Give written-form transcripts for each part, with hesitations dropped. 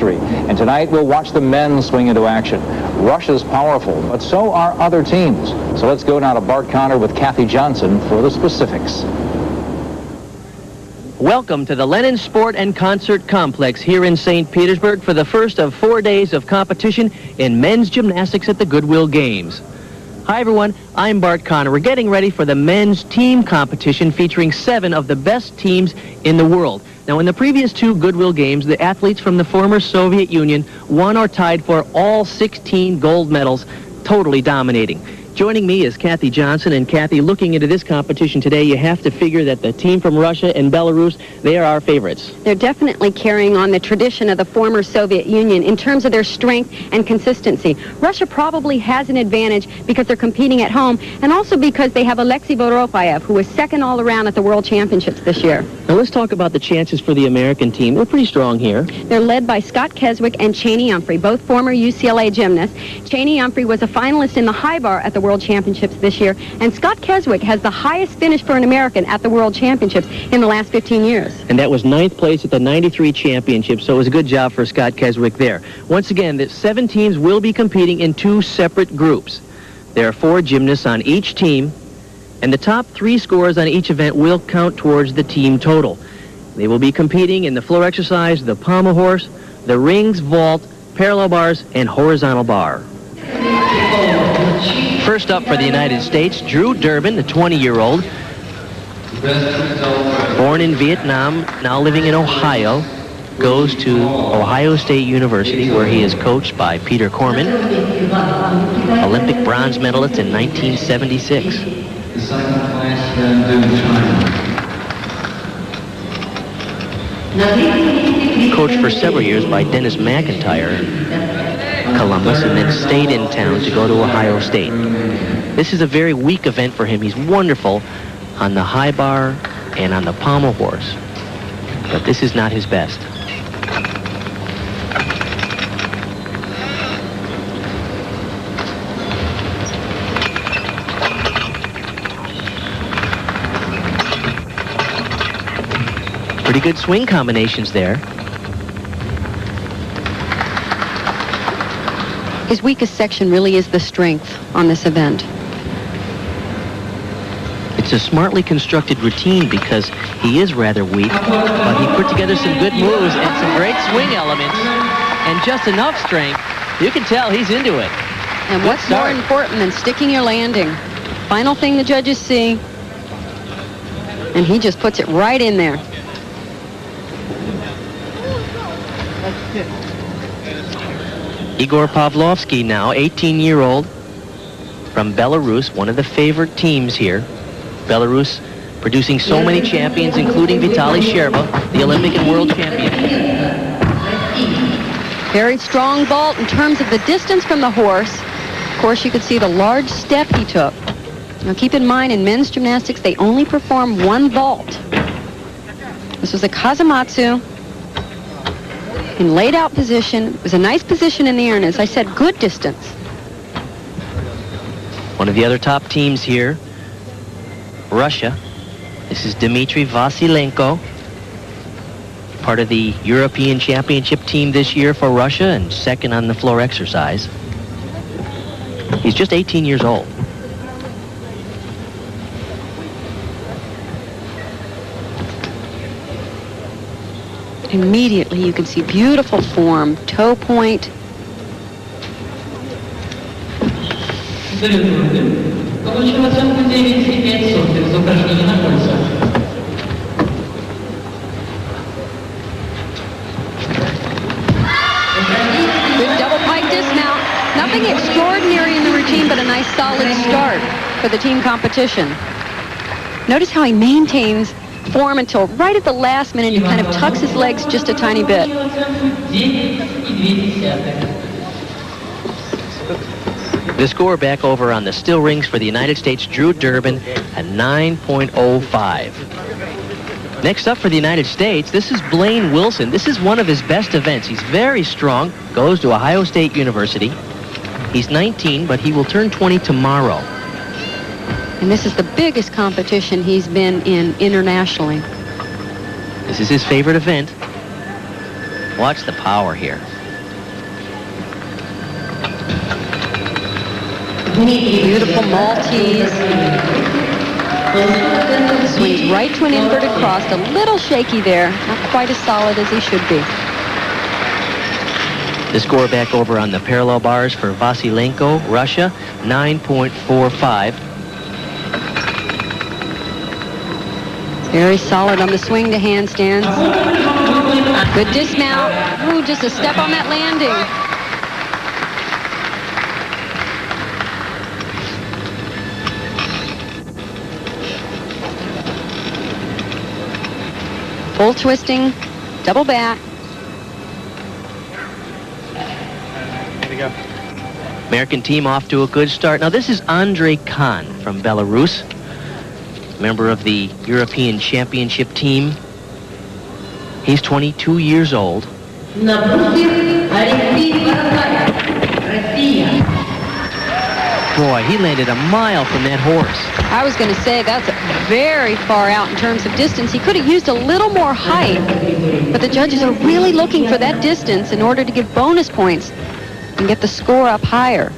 history. And tonight we'll watch the men swing into action. Russia's powerful, but so are other teams. So let's go now to Bart Conner with Kathy Johnson for the specifics. Welcome to the Lenin Sport and Concert Complex here in St. Petersburg for the first of 4 days of competition in men's gymnastics at the Goodwill Games. Hi everyone, I'm Bart Conner. We're getting ready for the men's team competition featuring 7 of the best teams in the world. Now, in the previous 2 Goodwill Games, the athletes from the former Soviet Union won or tied for all 16 gold medals, totally dominating. Joining me is Kathy Johnson. And Kathy, looking into this competition today, you have to figure that the team from Russia and Belarus, they are our favorites. They're definitely carrying on the tradition of the former Soviet Union in terms of their strength and consistency. Russia probably has an advantage because they're competing at home, and also because they have Alexei Voropayev, who was second all around at the World Championships this year. Now let's talk about the chances for the American team. They're pretty strong here. They're led by Scott Keswick and Cheney Humphrey, both former UCLA gymnasts. Cheney Humphrey was a finalist in the high bar at the World Championships this year, and Scott Keswick has the highest finish for an American at the World Championships in the last 15 years. And that was 9th place at the 93 Championships, so it was a good job for Scott Keswick there. Once again, the 7 teams will be competing in 2 separate groups. There are 4 gymnasts on each team, and the top 3 scores on each event will count towards the team total. They will be competing in the floor exercise, the pommel horse, the rings, vault, parallel bars, and horizontal bar. First up for the United States, Drew Durbin, the 20-year-old. Born in Vietnam, now living in Ohio, goes to Ohio State University, where he is coached by Peter Corman, Olympic bronze medalist in 1976. Coached for several years by Dennis McIntyre, Columbus, and then stayed in town to go to Ohio State. This is a very weak event for him. He's wonderful on the high bar and on the pommel horse, but this is not his best. Pretty good swing combinations there. His weakest section really is the strength on this event. It's a smartly constructed routine because he is rather weak, but he put together some good moves and some great swing elements and just enough strength. You can tell he's into it. And Good what's start. more important than sticking your landing? Final thing the judges see, and he just puts it right in there. Igor Pavlovsky now, 18-year-old from Belarus, one of the favorite teams here. Belarus producing so many champions, including Vitaly Sherba, the Olympic and world champion. Very strong vault in terms of the distance from the horse. Of course, you could see the large step he took. Now, keep in mind, in men's gymnastics, they only perform 1 vault. This was a Kazamatsu in laid out position. It was a nice position in the air, and as I said, good distance. One of the other top teams here, Russia. This is Dmitry Vasilenko, part of the European Championship team this year for Russia and second on the floor exercise. He's just 18 years old. Immediately you can see beautiful form, toe point. Good double pike dismount. Nothing extraordinary in the routine, but a nice solid start for the team competition. Notice how he maintains form until right at the last minute. He kind of tucks his legs just a tiny bit. The score back over on the still rings for the United States, Drew Durbin at 9.05. Next up for the United States, this is Blaine Wilson. This is one of his best events. He's very strong, goes to Ohio State University. He's 19, but he will turn 20 tomorrow. And this is the biggest competition he's been in internationally. This is his favorite event. Watch the power here. Beautiful Maltese. Swings right to an inverted cross. A little shaky there. Not quite as solid as he should be. The score back over on the parallel bars for Vasilenko, Russia, 9.45. Very solid on the swing to handstands. Good dismount. Ooh, just a step on that landing. Full twisting, double back. American team off to a good start. Now this is Andrei Khan from Belarus, member of the European Championship team. He's 22 years old. Boy, he landed a mile from that horse. I was going to say that's very far out in terms of distance. He could have used a little more height, but the judges are really looking for that distance in order to give bonus points and get the score up higher.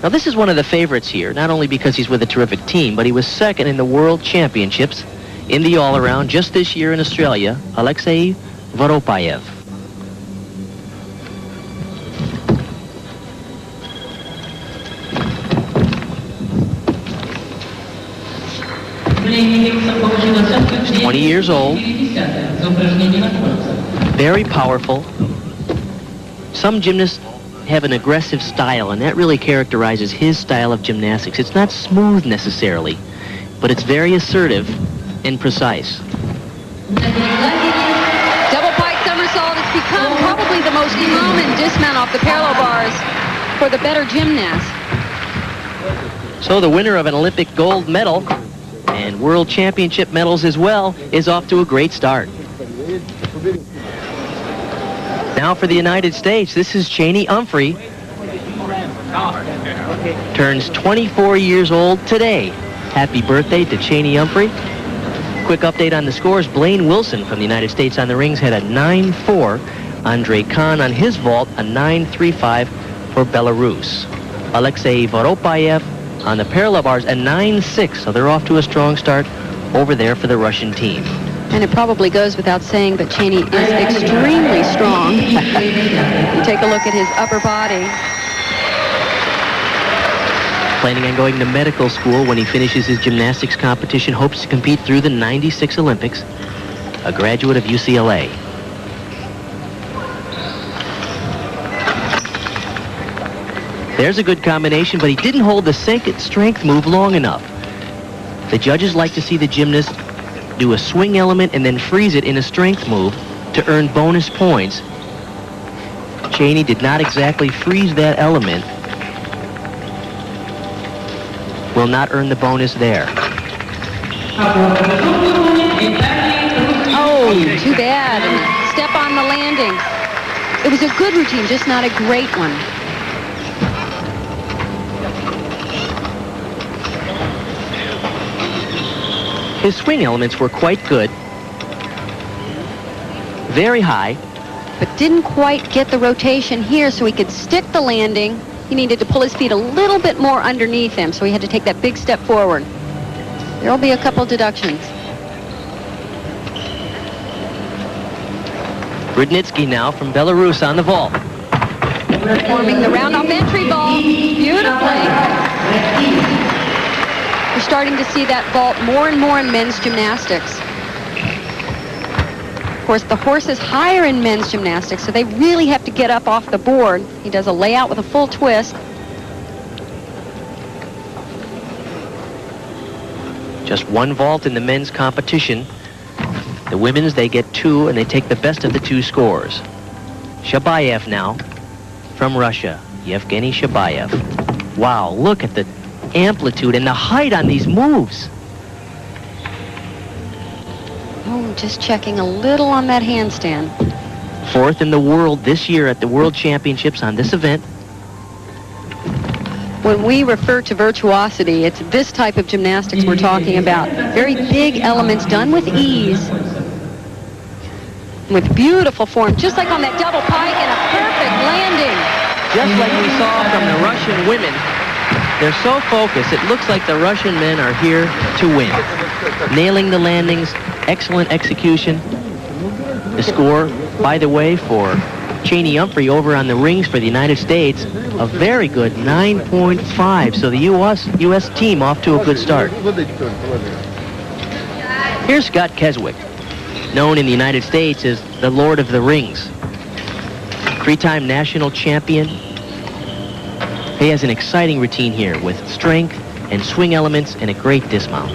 Now this is one of the favorites here, not only because he's with a terrific team, but he was second in the World Championships in the all-around just this year in Australia, Alexei Voropayev. He's 20 years old, very powerful. Some gymnasts have an aggressive style, and that really characterizes his style of gymnastics. It's not smooth necessarily, but it's very assertive and precise. Double pike somersault has become probably the most common dismount off the parallel bars for the better gymnast. So the winner of an Olympic gold medal and World Championship medals as well is off to a great start. Now for the United States, this is Cheney Humphrey. Turns 24 years old today. Happy birthday to Cheney Humphrey. Quick update on the scores. Blaine Wilson from the United States on the rings had a 9-4. Andrei Khan on his vault, a 9-3-5 for Belarus. Alexei Voropayev on the parallel bars, a 9-6. So they're off to a strong start over there for the Russian team. And it probably goes without saying, but Cheney is extremely strong. You take a look at his upper body. Planning on going to medical school when he finishes his gymnastics competition, hopes to compete through the '96 Olympics. A graduate of UCLA. There's a good combination, but he didn't hold the strength move long enough. The judges like to see the gymnast do a swing element and then freeze it in a strength move to earn bonus points. Cheney did not exactly freeze that element. Will not earn the bonus there. Oh, too bad. And step on the landing. It was a good routine, just not a great one. His swing elements were quite good. Very high. But didn't quite get the rotation here so he could stick the landing. He needed to pull his feet a little bit more underneath him, so he had to take that big step forward. There'll be a couple deductions. Rudnitsky now from Belarus on the vault. Performing the round-off entry vault beautifully. We're starting to see that vault more and more in men's gymnastics. Of course, the horse is higher in men's gymnastics, so they really have to get up off the board. He does a layout with a full twist. Just one vault in the men's competition. The women's, they get two, and they take the best of the two scores. Shabayev now from Russia. Yevgeny Shabayev. Wow, look at the amplitude and the height on these moves. Oh, just checking a little on that handstand. Fourth in the world this year at the World Championships on this event. When we refer to virtuosity, it's this type of gymnastics we're talking about. Very big elements done with ease. with beautiful form, just like on that double pike, and a perfect landing. Just like we saw from the Russian women, they're so focused, it looks like the Russian men are here to win. Nailing the landings, excellent execution. The score, by the way, for Cheney Humphrey over on the rings for the United States, a very good 9.5. So the U.S. team off to a good start. Here's Scott Keswick, known in the United States as the Lord of the Rings. Three-time national champion. He has an exciting routine here with strength and swing elements and a great dismount.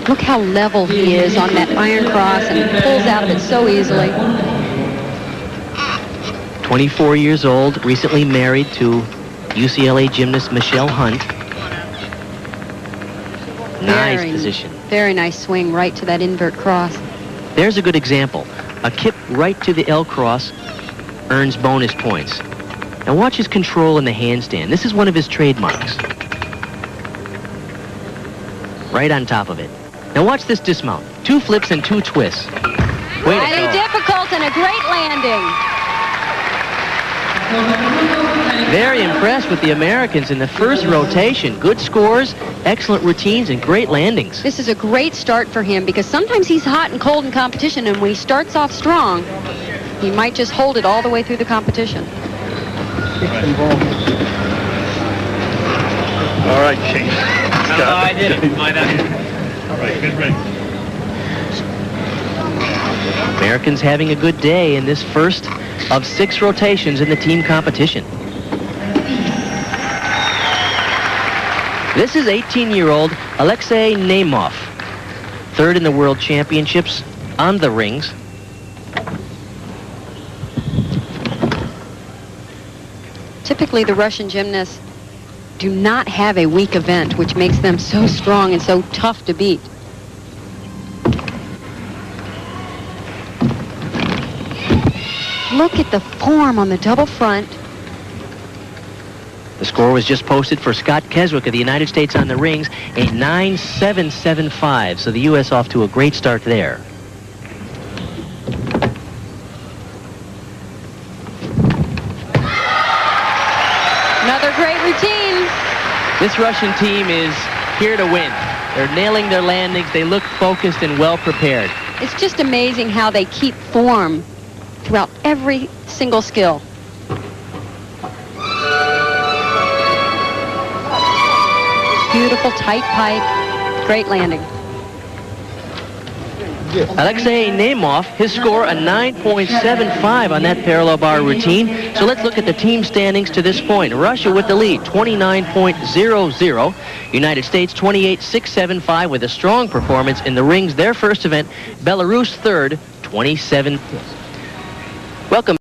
Look how level he is on that iron cross, and he pulls out of it so easily. 24 years old, recently married to UCLA gymnast Michelle Hunt. Nice position. Very nice swing right to that invert cross. There's a good example. A kip right to the L cross earns bonus points. Now watch his control in the handstand. This is one of his trademarks. Right on top of it. Now watch this dismount. 2 flips and 2 twists. Way to go. Difficult and a great landing. Very impressed with the Americans in the first rotation. Good scores, excellent routines, and great landings. This is a great start for him because sometimes he's hot and cold in competition, and when he starts off strong, he might just hold it all the way through the competition. All right, Shane. No, I did it. All right, good break. Americans having a good day in this first of 6 rotations in the team competition. This is 18-year-old Alexei Nemov, 3rd in the World Championships on the rings. Typically, the Russian gymnasts do not have a weak event, which makes them so strong and so tough to beat. Look at the form on the double front. The score was just posted for Scott Keswick of the United States on the rings, a 9.775. So the U.S. off to a great start there. Another great routine. This Russian team is here to win. They're nailing their landings. They look focused and well prepared. It's just amazing how they keep form throughout every single skill. Beautiful tight pike, great landing. Alexei Nemov, his score a 9.75 on that parallel bar routine. So let's look at the team standings to this point. Russia with the lead, 29.00. United States, 28.675 with a strong performance in the rings, their first event. Belarus third, 27. Welcome.